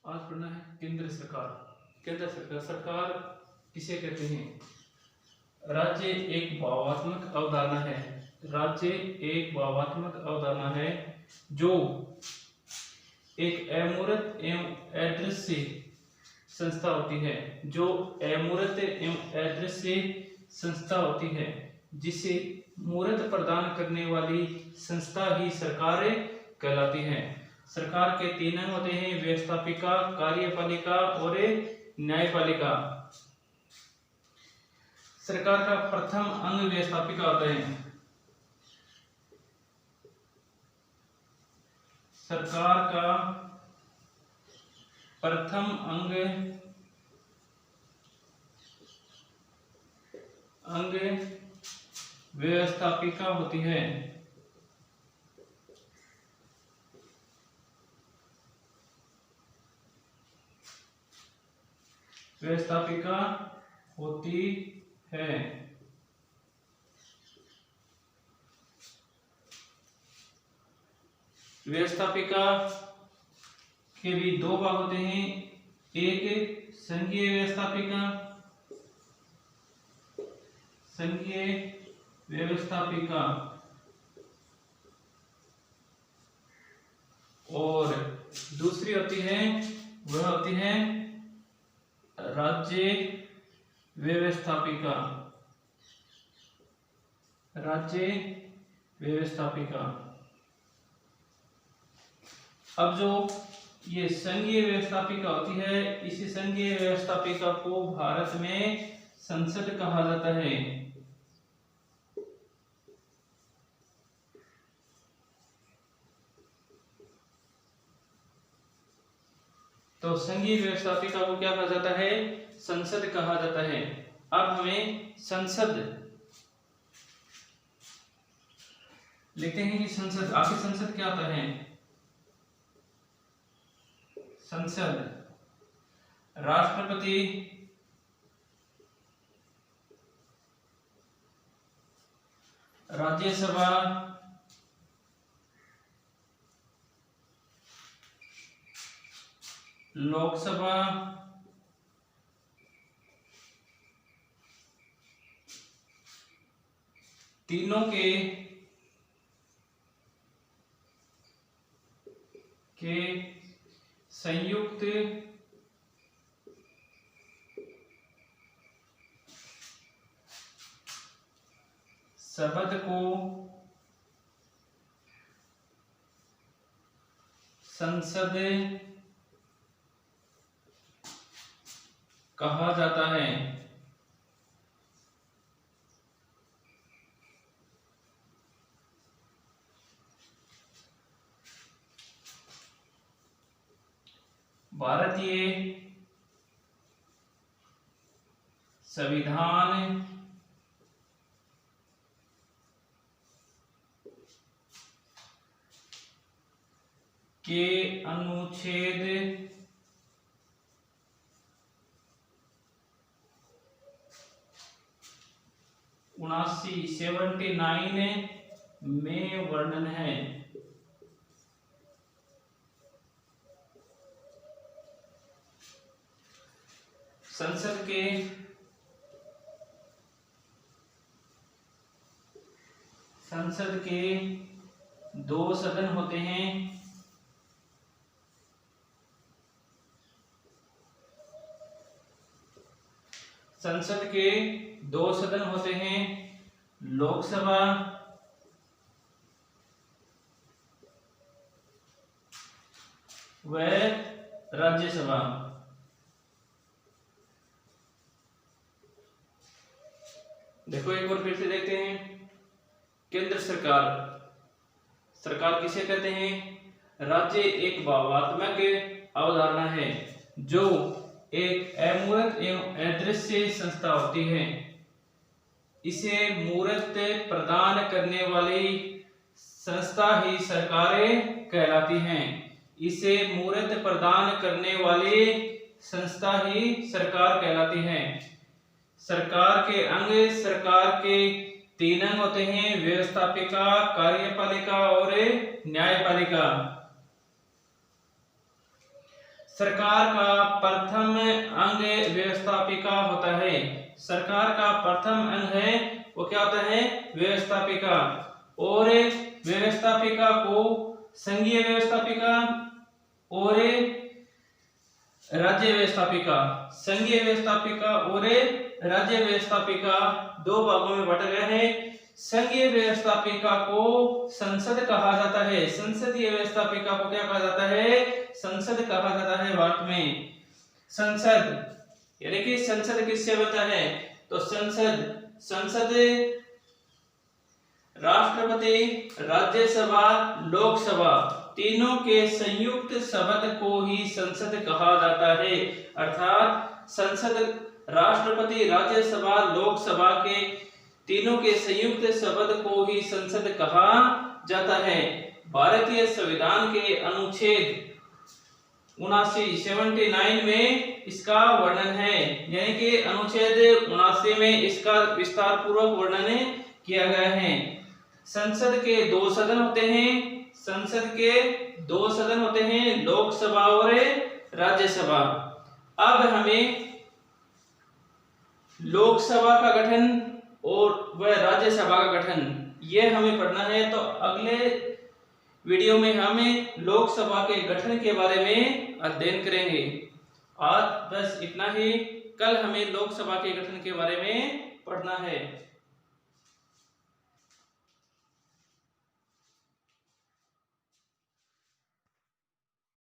आज पढ़ना है केंद्र सरकार। केंद्र सरकार, सरकार किसे कहते हैं? राज्य एक भावात्मक अवधारणा है। राज्य एक भावात्मक अवधारणा है जो एक अमूर्त एवं अदृश्य संस्था होती है, जो अमूर्त एवं अदृश्य संस्था होती है, जिसे मूर्त प्रदान करने वाली संस्था ही सरकार कहलाती है। सरकार के तीन अंग होते हैं: व्यवस्थापिका, कार्यपालिका और न्यायपालिका। सरकार का प्रथम अंग व्यवस्थापिका होता है। सरकार का प्रथम अंग व्यवस्थापिका होती है। व्यवस्थापिका होती है। व्यवस्थापिका के भी दो भाग होते हैं, एक संघीय व्यवस्थापिका, संघीय व्यवस्थापिका, और दूसरी होती है, वह होती है राज्य व्यवस्थापिका। राज्य व्यवस्थापिका। अब जो ये संघीय व्यवस्थापिका होती है, इसी संघीय व्यवस्थापिका को भारत में संसद कहा जाता है। तो संघीय व्यवस्थापिका को क्या कहा जाता है? संसद कहा जाता है। अब हमें संसद लिखते हैं कि संसद, आखिर संसद क्या होता है? संसद राष्ट्रपति, राज्यसभा, लोकसभा, तीनों के संयुक्त शब्द को संसद कहा जाता है। भारतीय संविधान के अनुच्छेद 79 में वर्णन है। संसद के दो सदन होते हैं। संसद के दो सदन होते हैं, लोकसभा व राज्यसभा। देखो एक बार फिर से देखते हैं। केंद्र सरकार, सरकार किसे कहते हैं? राज्य एक भावात्मक अवधारणा है जो एक अमूर्त एवं अदृश्य संस्था होती है। इसे मूर्त प्रदान करने वाली संस्था ही सरकारें कहलाती हैं। इसे मूर्त प्रदान करने वाली संस्था ही सरकार कहलाती है। सरकार के अंग, सरकार के तीन अंग होते हैं: व्यवस्थापिका, कार्यपालिका और न्यायपालिका। सरकार का प्रथम अंग व्यवस्थापिका होता है। सरकार का प्रथम अंग है वो क्या होता है? व्यवस्थापिका। और व्यवस्थापिका को संघीय व्यवस्थापिका और राज्य व्यवस्थापिका, संघीय व्यवस्थापिका और राज्य व्यवस्थापिका दो भागों में बांटा गया है। संघीय व्यवस्थापिका को संसद कहा जाता है। संसदीय व्यवस्थापिका को क्या कहा जाता है? संसद कहा जाता है भारत में। संसद यानी कि संसद किससे बनता है? तो संसद राष्ट्रपति, राज्यसभा, लोकसभा तीनों के संयुक्त शब्द को ही संसद कहा जाता है। अर्थात संसद राष्ट्रपति, राज्यसभा, लोकसभा के तीनों के संयुक्त शब्द को ही संसद कहा जाता है। भारतीय संविधान के अनुच्छेद 79 में इसका वर्णन है, यानी कि अनुच्छेद 79 में इसका विस्तार पूर्वक वर्णन किया गया है। संसद के दो सदन होते हैं। संसद के दो सदन होते हैं, लोकसभा और राज्यसभा। अब हमें लोकसभा का गठन और वह राज्यसभा का गठन ये हमें पढ़ना है। तो अगले वीडियो में हमें लोकसभा के गठन के बारे में अध्ययन करेंगे। आज बस इतना ही। कल हमें लोकसभा के गठन के बारे में पढ़ना है।